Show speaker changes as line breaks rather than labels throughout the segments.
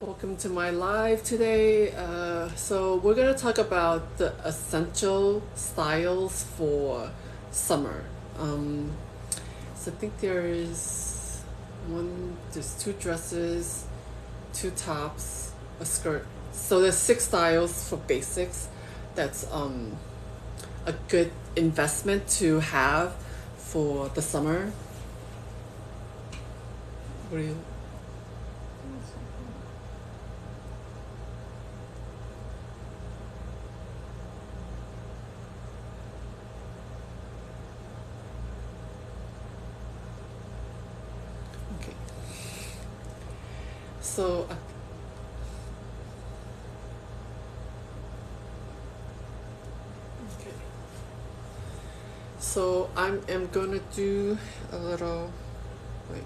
Welcome to my live today. So we're gonna talk about the essential styles for summer. So I think there's two dresses, two tops, a skirt. So there's six styles for basics. That's a good investment to have for the summer. What do you? Okay. So okay. So I am gonna do a little. Wait.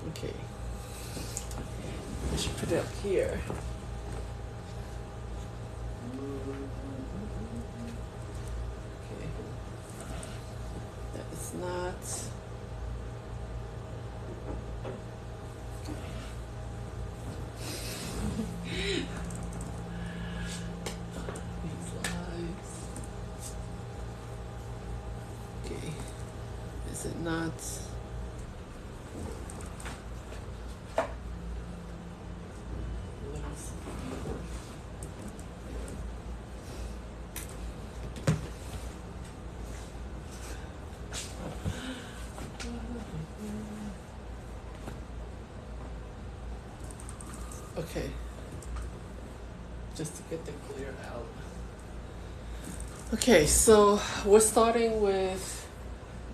Okay. I should put it up here. Okay. That is not. These lives. Okay. Is it not? Okay. Just to get the glare out. Okay, so we're starting with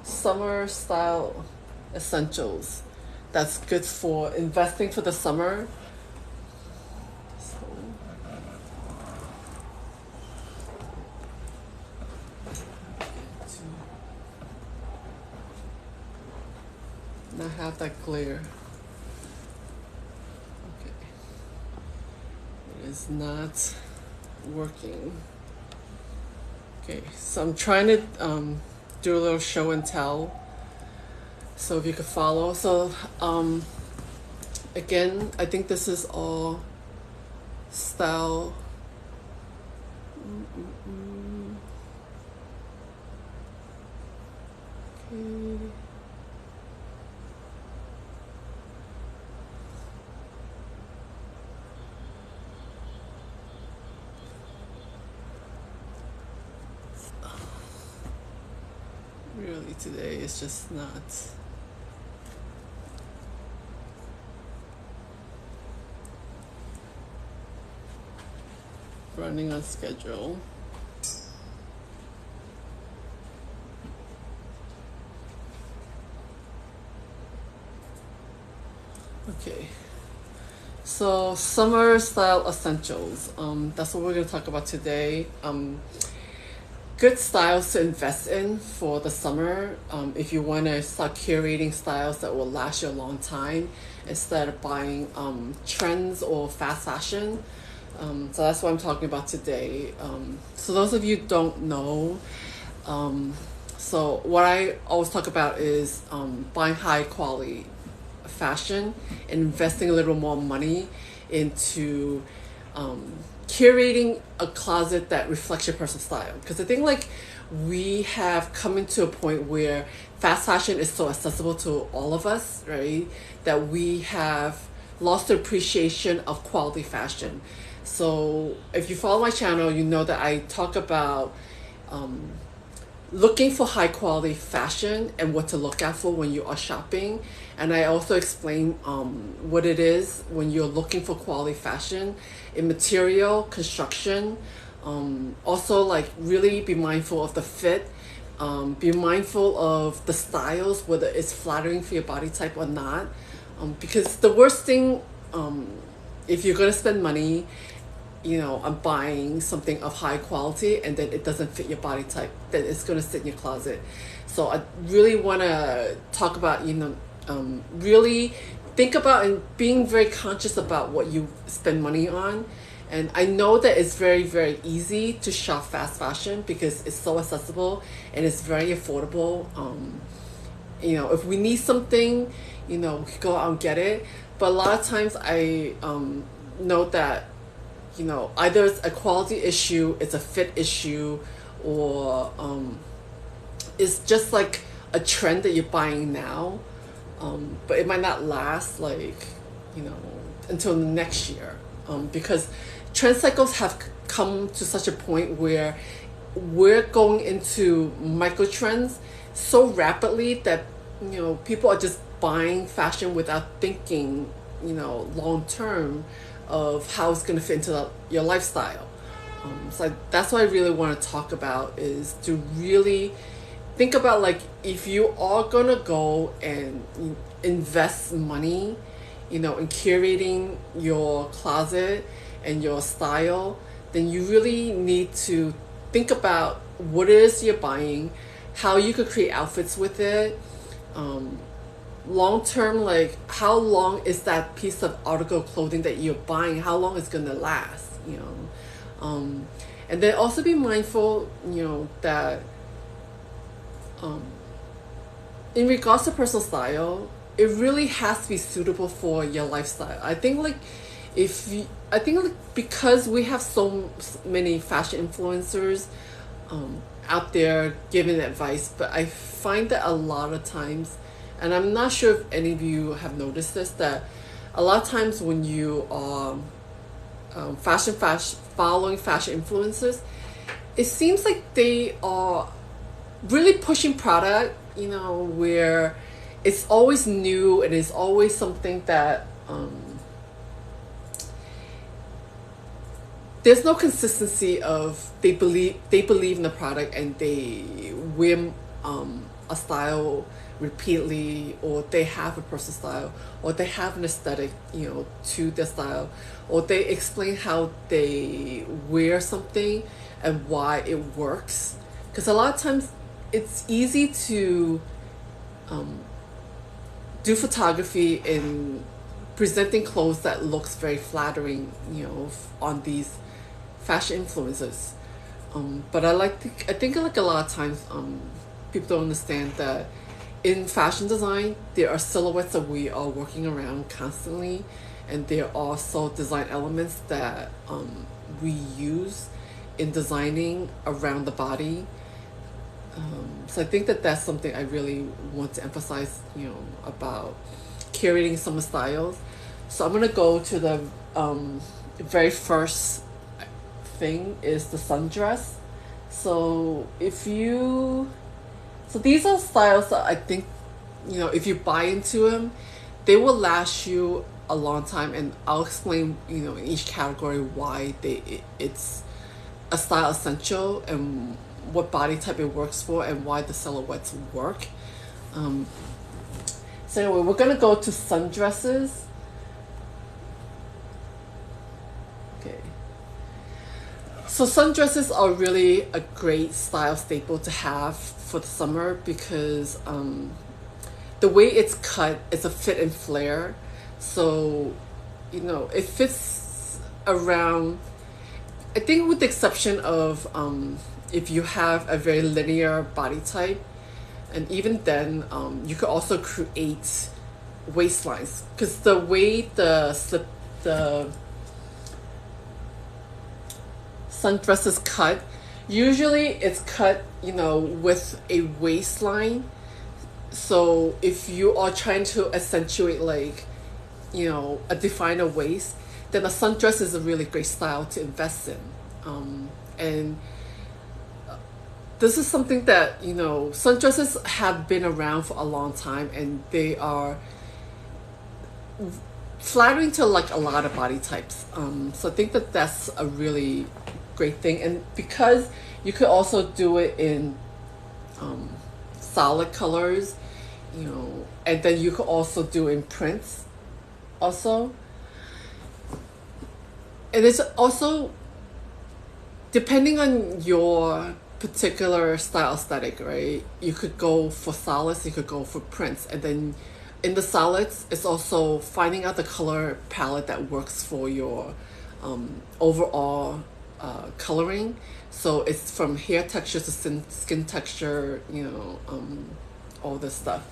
summer style essentials. That's good for investing for the summer. So, to not have that glare. Okay. It is not working. Okay, so I'm trying to do a little show and tell. So if you could follow. So again, I think this is all style. Okay. Really, today is just not running on schedule. Okay. So summer style essentials. That's what we're gonna talk about today. Good styles to invest in for the summer. If you want to start curating styles that will last you a long time instead of buying trends or fast fashion. So that's what I'm talking about today. So those of you who don't know, so what I always talk about is buying high quality fashion and investing a little more money into curating a closet that reflects your personal style. Because I think like we have come into a point where fast fashion is so accessible to all of us, right? That we have lost the appreciation of quality fashion. So if you follow my channel, you know that I talk about looking for high quality fashion and what to look out for when you are shopping. And I also explain what it is when you're looking for quality fashion in material, construction. Also, like really be mindful of the fit. Be mindful of the styles, whether it's flattering for your body type or not. Because the worst thing, if you're gonna spend money I'm buying something of high quality and then it doesn't fit your body type, then it's going to sit in your closet. So I really want to talk about, really think about and being very conscious about what you spend money on. And I know that it's very, very easy to shop fast fashion because it's so accessible and it's very affordable. If we need something, we could go out and get it. but a lot of times I note that, either it's a quality issue, it's a fit issue, or it's just like a trend that you're buying now, but it might not last you know, until next year, because trend cycles have come to such a point where we're going into micro trends so rapidly that, people are just buying fashion without thinking, long term of how it's going to fit into your lifestyle. So that's what I really want to talk about, is to really think about, like, if you are going to go and invest money, in curating your closet and your style, then you really need to think about what it is you're buying, how you could create outfits with it, long term, like how long is that piece of article of clothing that you're buying, how long it's going to last, and then also be mindful, that in regards to personal style, it really has to be suitable for your lifestyle. I think because we have so many fashion influencers out there giving advice, but I find that a lot of times, and I'm not sure if any of you have noticed this, that a lot of times when you are fashion following fashion influencers, it seems like they are really pushing product, where it's always new and it's always something that there's no consistency of they believe in the product and they wear a style repeatedly, or they have a personal style, or they have an aesthetic, to their style, or they explain how they wear something and why it works. Because a lot of times it's easy to do photography in presenting clothes that looks very flattering, on these fashion influencers. But I think like a lot of times people don't understand that in fashion design there are silhouettes that we are working around constantly, and there are also design elements that we use in designing around the body. So I think that that's something I really want to emphasize, about curating summer styles. So I'm gonna go to the very first thing is the sundress. So these are styles that I think, if you buy into them, they will last you a long time, and I'll explain, in each category why it's a style essential and what body type it works for and why the silhouettes work. So anyway, we're gonna go to sundresses. Okay. So sundresses are really a great style staple to have for the summer, because the way it's cut is a fit and flare. So, it fits around, I think with the exception of if you have a very linear body type, and even then you could also create waistlines, because the way the sundress is cut, usually it's cut, with a waistline. So if you are trying to accentuate, like, a define a waist, then a sundress is a really great style to invest in. And this is something that, sundresses have been around for a long time, and they are flattering to like a lot of body types. So I think that that's a really great thing. And because you could also do it in solid colors, and then you could also do in prints also. And it's also depending on your particular style aesthetic, right? You could go for solids, you could go for prints, and then in the solids, it's also finding out the color palette that works for your overall coloring. So it's from hair texture to skin texture, all this stuff.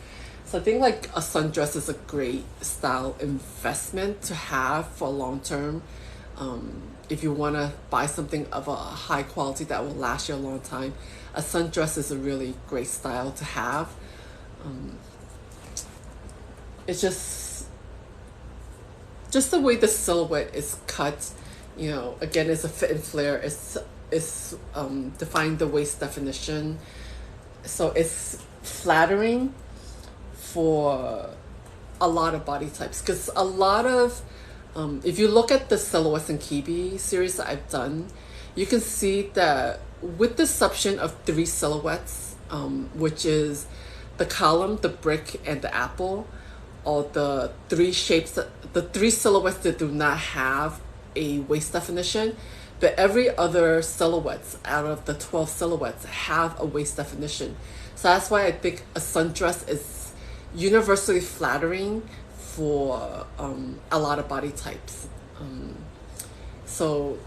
So I think like a sundress is a great style investment to have for long term. If you want to buy something of a high quality that will last you a long time, a sundress is a really great style to have. It's just the way the silhouette is cut. Again, it's a fit and flare. It's define the waist definition, so it's flattering for a lot of body types, because a lot of if you look at the silhouettes and Kibi series that I've done, you can see that with the exception of three silhouettes, which is the column, the brick, and the apple, or the three silhouettes that do not have a waist definition, but every other silhouettes out of the 12 silhouettes have a waist definition. So that's why I think a sundress is universally flattering for a lot of body types. So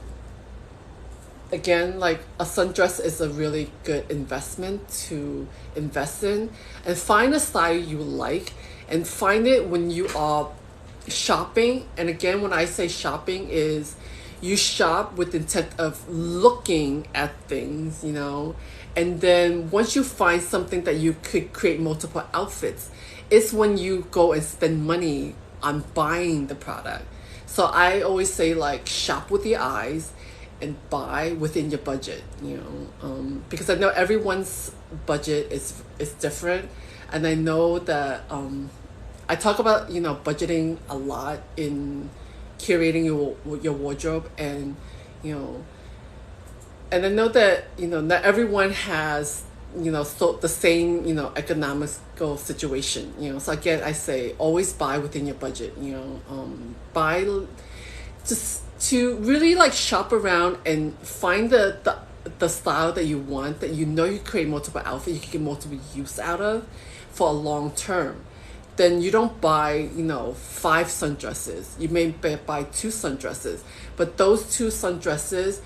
again, like a sundress is a really good investment to invest in, and find a style you like, and find it when you are shopping. And again, when I say shopping, is you shop with the intent of looking at things, and then once you find something that you could create multiple outfits, it's when you go and spend money on buying the product. So I always say, like, shop with your eyes and buy within your budget, because I know everyone's budget is different, and I know that I talk about budgeting a lot in curating your wardrobe, and and I know that not everyone has so the same economical situation, so again I say always buy within your budget, buy just to really like shop around and find the style that you want, that you create multiple outfits you can get multiple use out of for a long term. Then you don't buy 5 sundresses. You may buy 2 sundresses, but those 2 sundresses,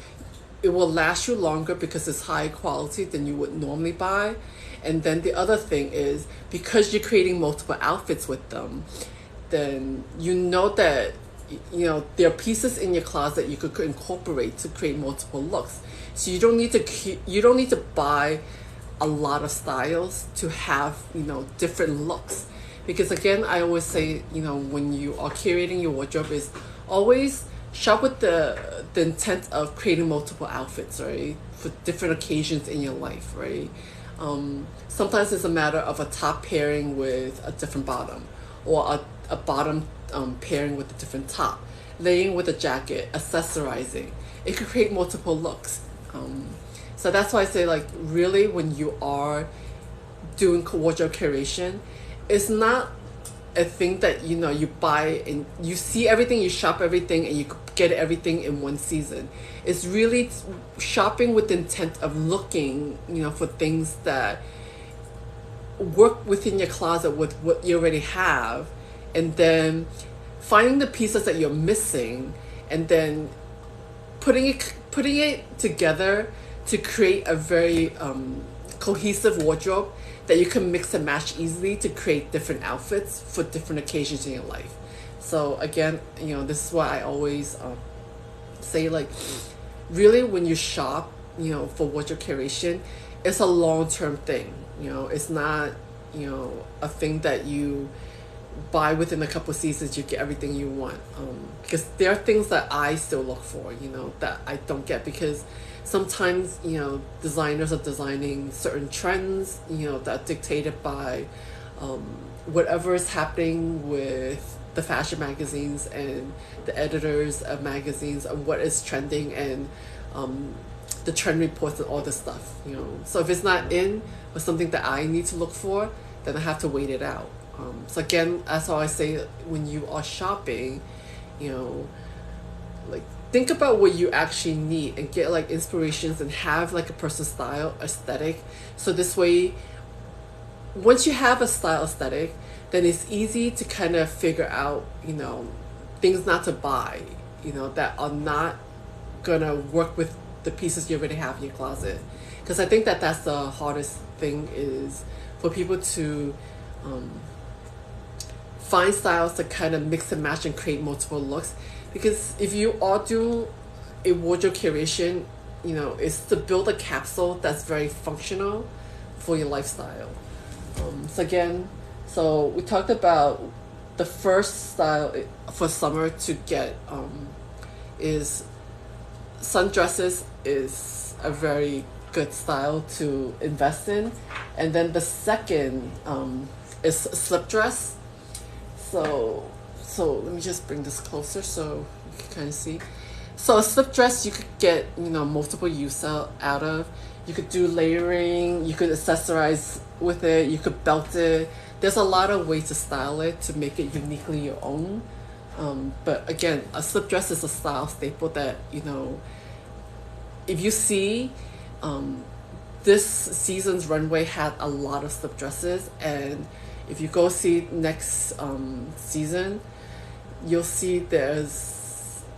it will last you longer because it's higher quality than you would normally buy. And then the other thing is, because you're creating multiple outfits with them, then that there are pieces in your closet you could incorporate to create multiple looks. So you don't need to buy a lot of styles to have different looks. Because again, I always say, when you are curating your wardrobe, is always shop with the intent of creating multiple outfits, right? For different occasions in your life, right? Sometimes it's a matter of a top pairing with a different bottom, or a bottom pairing with a different top, laying with a jacket, accessorizing. It could create multiple looks. So that's why I say, like, really, when you are doing wardrobe curation, it's not a thing that you buy and you see everything, you shop everything, and you get everything in one season. It's really shopping with the intent of looking for things that work within your closet with what you already have, and then finding the pieces that you're missing, and then putting it together to create a very cohesive wardrobe that you can mix and match easily to create different outfits for different occasions in your life. So again, this is why I always say, like, really, when you shop, for wardrobe curation, it's a long-term thing. It's not, a thing that you buy within a couple of seasons, you get everything you want. Because there are things that I still look for, that I don't get, because sometimes designers are designing certain trends that are dictated by whatever is happening with the fashion magazines and the editors of magazines, and what is trending, and the trend reports and all this stuff. So if it's not in, or something that I need to look for, then I have to wait it out. So again, that's how I say, when you are shopping, like, think about what you actually need and get like inspirations, and have like a personal style aesthetic. So this way, once you have a style aesthetic, then it's easy to kind of figure out, things not to buy, that are not gonna work with the pieces you already have in your closet. Because I think that that's the hardest thing, is for people to find styles to kind of mix and match and create multiple looks. Because if you all do a wardrobe curation, it's to build a capsule that's very functional for your lifestyle. So we talked about the first style for summer to get is sundresses is a very good style to invest in, and then the second is slip dress. So let me just bring this closer so you can kind of see. So a slip dress you could get multiple use out of. You could do layering, you could accessorize with it, you could belt it. There's a lot of ways to style it to make it uniquely your own. But again, a slip dress is a style staple that, if you see, this season's runway had a lot of slip dresses, and if you go see next season, you'll see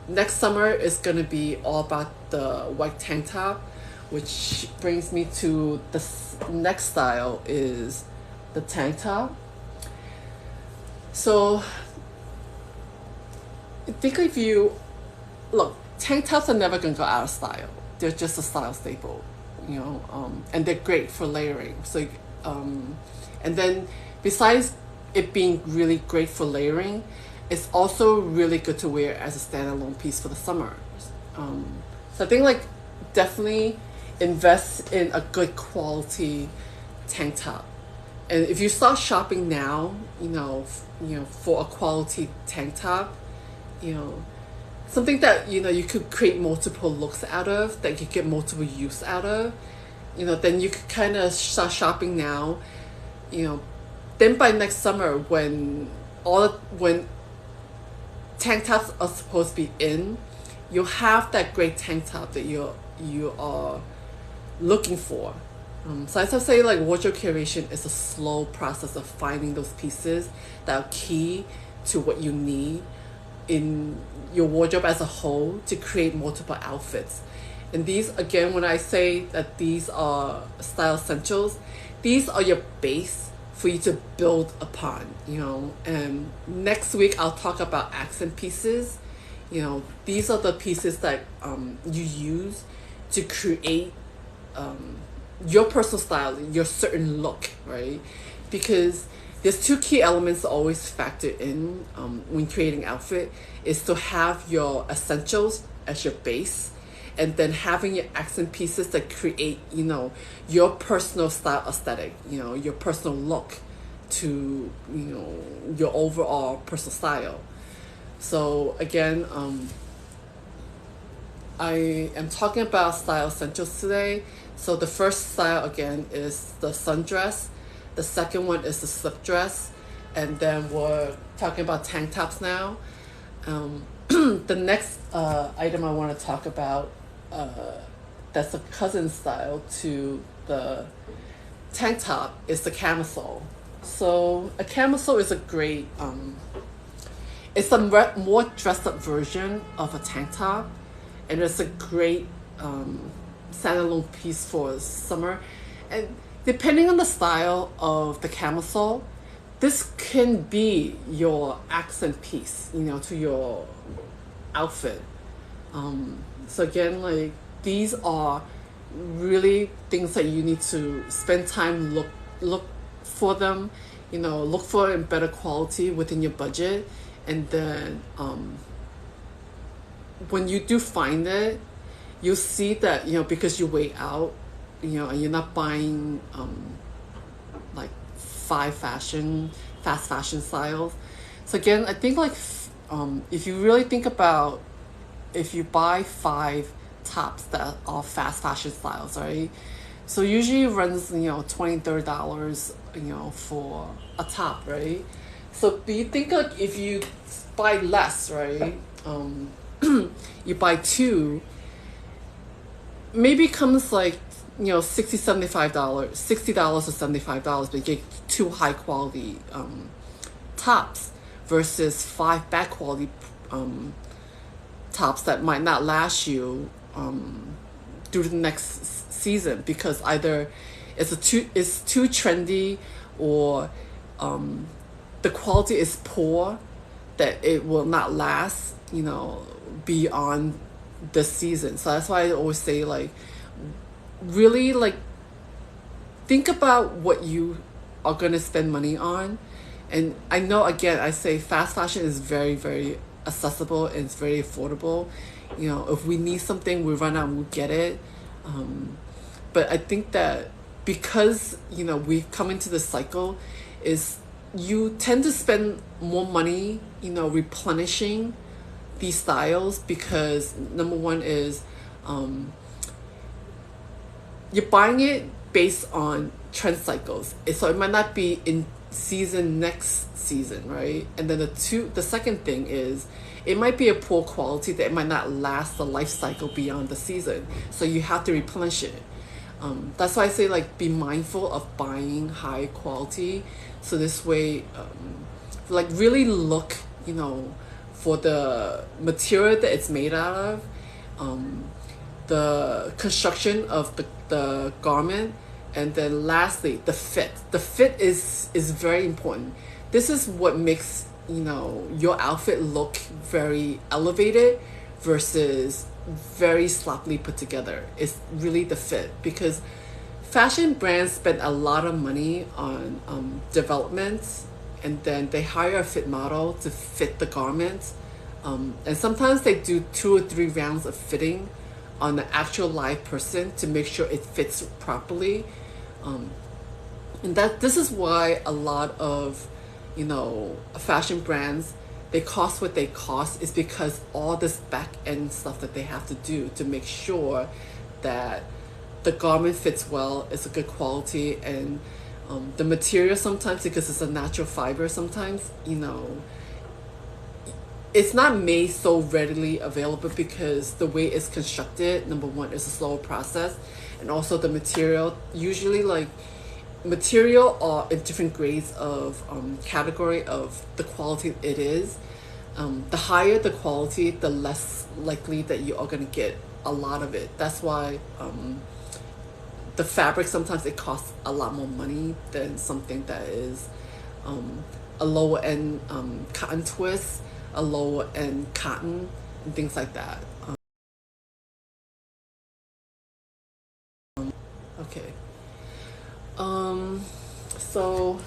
next summer is going to be all about the white tank top, which brings me to the next style is the tank top. So I think if you look, tank tops are never going to go out of style. They're just a style staple, and they're great for layering. So, and then besides it being really great for layering, it's also really good to wear as a standalone piece for the summer. So I think definitely invest in a good quality tank top. And if you start shopping now, for a quality tank top, something that you could create multiple looks out of, that you get multiple use out of, then you could kind of start shopping now. Then by next summer, when tank tops are supposed to be in, you'll have that great tank top that you are looking for. So as I say, wardrobe curation is a slow process of finding those pieces that are key to what you need in your wardrobe as a whole to create multiple outfits. And these, again, when I say that these are style essentials, these are your base for you to build upon, and next week I'll talk about accent pieces. These are the pieces that you use to create your personal style, your certain look, right? Because there's two key elements to always factor in when creating outfit is to have your essentials as your base, and then having your accent pieces that create, your personal style aesthetic, your personal look to, your overall personal style. So again, I am talking about style essentials today. So the first style again is the sundress. The second one is the slip dress, and then we're talking about tank tops now. The next item I want to talk about that's a cousin style to the tank top is the camisole. So a camisole is a great, it's a more dressed up version of a tank top, and it's a great standalone piece for summer. And depending on the style of the camisole, this can be your accent piece, to your outfit. So again, these are really things that you need to spend time look for them, look for in better quality within your budget, and then when you do find it, you'll see that because you weigh out, and you're not buying fast fashion styles. So again, I think if you really think about, if you buy 5 tops that are fast fashion styles, right? So usually it runs $20-$30 for a top, right? So do you think if you buy less, right? You buy 2, maybe it comes $60, $75, $60 or $75, but you get 2 high quality tops versus 5 bad quality tops that might not last you through the next season, because either it's too trendy, or the quality is poor, that it will not last, beyond the season. So that's why I always say, like, really, like, think about what you are going to spend money on. And I know, again, I say fast fashion is very, very accessible and it's very affordable. If we need something, we run out and we get it. But I think that because, we've come into this cycle, is you tend to spend more money, replenishing these styles, because number one is you're buying it based on trend cycles. So it might not be in season next season, right? And then the second thing is it might be a poor quality that it might not last the life cycle beyond the season. So you have to replenish it. That's why I say, like, be mindful of buying high quality. So this way, like, really look, for the material that it's made out of, the construction of the garment, and then lastly, the fit. The fit is very important. This is what makes, your outfit look very elevated versus very sloppily put together. It's really the fit, because fashion brands spend a lot of money on development, and then they hire a fit model to fit the garments, and sometimes they do 2 or 3 rounds of fitting on the actual live person to make sure it fits properly. And this is why a lot of fashion brands, they cost what they cost, is because all this back end stuff that they have to do to make sure that the garment fits well, it's a good quality, and the material, sometimes because it's a natural fiber, sometimes it's not made so readily available, because the way it's constructed, number one, is a slower process, and also the material, usually, like, material are in different grades of category of the quality it is. The higher the quality, the less likely that you are going to get a lot of it. That's why the fabric, sometimes it costs a lot more money than something that is a lower end cotton twist, a lower end cotton, and things like that. Okay. So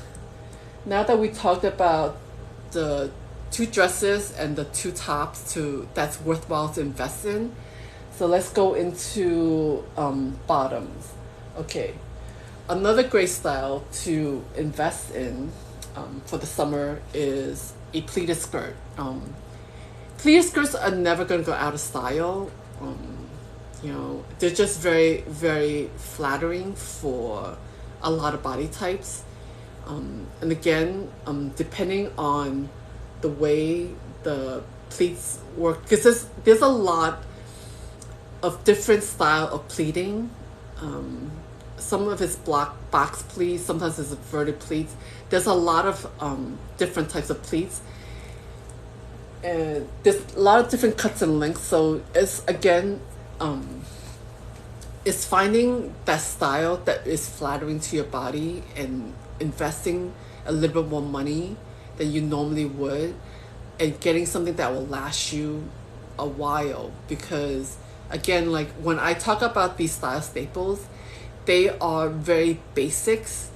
now that we talked about the 2 dresses and the 2 tops that's worthwhile to invest in, so let's go into bottoms. Okay, another great style to invest in for the summer is a pleated skirt. Pleated skirts are never going to go out of style. They're just very, very flattering for a lot of body types. And again, depending on the way the pleats work, because there's a lot of different style of pleating. Some of it's box pleats, sometimes it's inverted pleats. There's a lot of different types of pleats, and there's a lot of different cuts and lengths. So it's, again, it's finding that style that is flattering to your body and investing a little bit more money than you normally would, and getting something that will last you a while. Because again, like, when I talk about these style staples, they are very basics,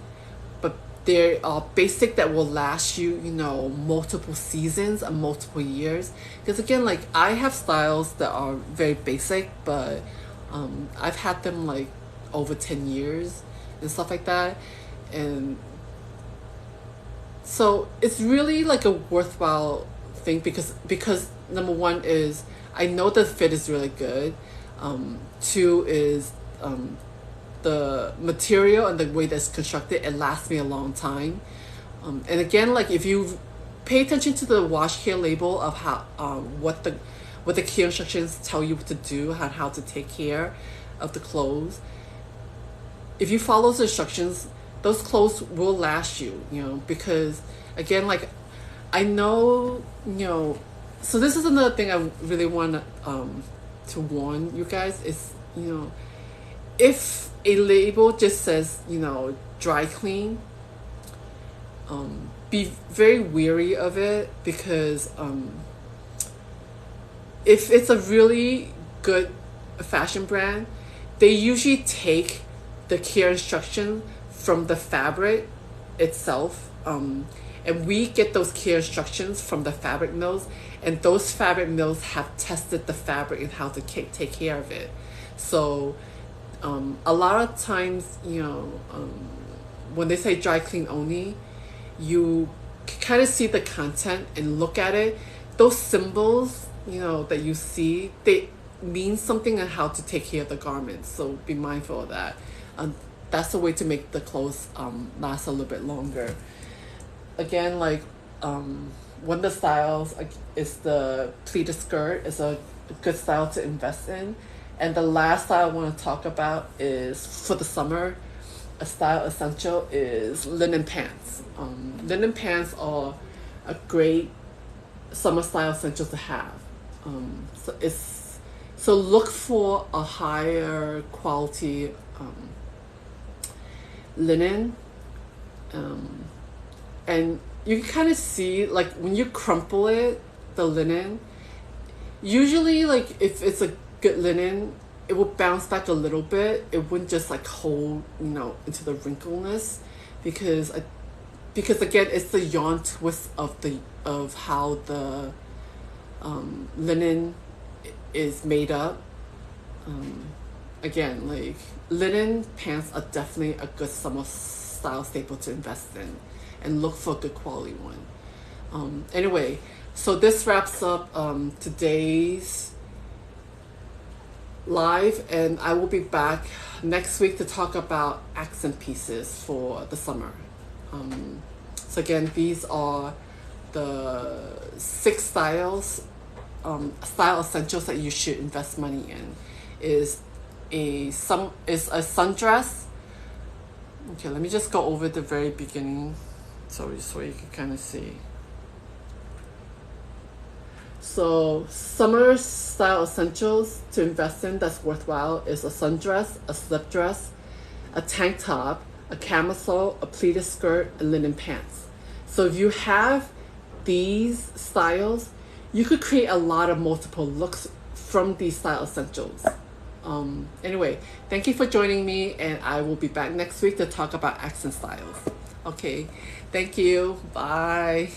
but they are basic that will last you, multiple seasons and multiple years. Because again, like, I have styles that are very basic, but I've had them like over 10 years and stuff like that. And so it's really like a worthwhile thing, because number one is I know the fit is really good. 2 is the material and the way that's constructed, it lasts me a long time. And again, like, if you pay attention to the wash care label of how what the care instructions tell you to do, how to take care of the clothes, if you follow the instructions, those clothes will last you, because again, like, I know, so this is another thing I really want to warn you guys is, if a label just says, dry clean, be very weary of it because if it's a really good fashion brand, they usually take the care instruction from the fabric itself. And we get those care instructions from the fabric mills, and those fabric mills have tested the fabric and how to take care of it. So a lot of times, when they say dry clean only, you kind of see the content and look at it. Those symbols, that you see, they mean something on how to take care of the garments. So be mindful of that. That's the way to make the clothes last a little bit longer. Again, like one of the styles is the pleated skirt. Is a good style to invest in. And the last style I want to talk about is for the summer. A style essential is linen pants. Linen pants are a great summer style essential to have. So look for a higher quality linen, and you can kind of see, like, when you crumple it, the linen, usually, like, if it's a good linen, it will bounce back a little bit. It wouldn't just like hold, into the wrinkleness, because again, it's the yarn twist of how the linen is made up. Again, like, linen pants are definitely a good summer style staple to invest in, and look for a good quality one. Anyway, so this wraps up today's live, and I will be back next week to talk about accent pieces for the summer. So again, these are the 6 styles, style essentials that you should invest money in. Is a sundress. Okay, let me just go over the very beginning so you can kind of see. So summer style essentials to invest in that's worthwhile is a sundress, a slip dress, a tank top, a camisole, a pleated skirt, and linen pants. So if you have these styles, you could create a lot of multiple looks from these style essentials. Anyway, thank you for joining me, and I will be back next week to talk about accent styles. Okay, thank you. Bye.